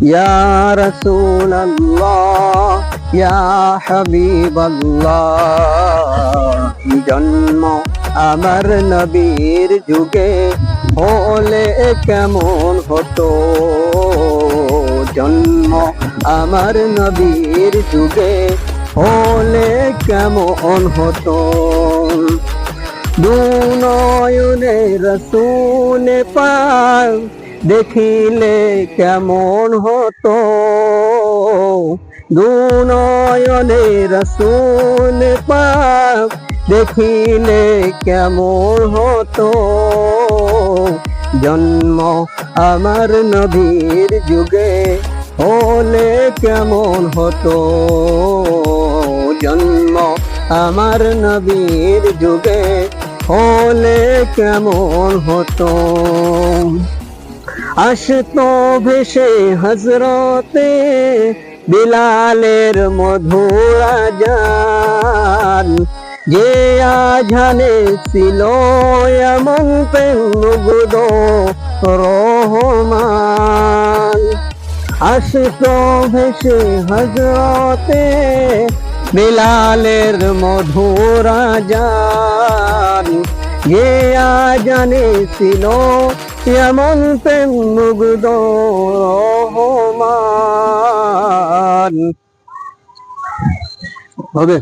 ইয়া রাসূলুল্লাহ ইয়া হাবিবাল্লাহ, জন্ম আমার নবীর যুগে হলে কেমন হতো, জন্ম আমার নবীর যুগে হলে কেমন হতো। দুনয়নে রসূল পাক দেখিলে কেমন হতো, দুনয়নে রসূল পাক দেখিলে কেমন হতো, জন্ম আমার নবীর যুগে হলে কেমন হতো, জন্ম আমার নবীর যুগে হলে কেমন হতো। আসতো ভেসে হযরতে বিলালের মধুর আযান, যে আজানে ছিল এমন মুগ্ধ রহমান। আসতো ভেসে হযরতে বিলালের মধুর আযান, যে আজানে ছিল এমন মুগ্ধ রহমান। হবে।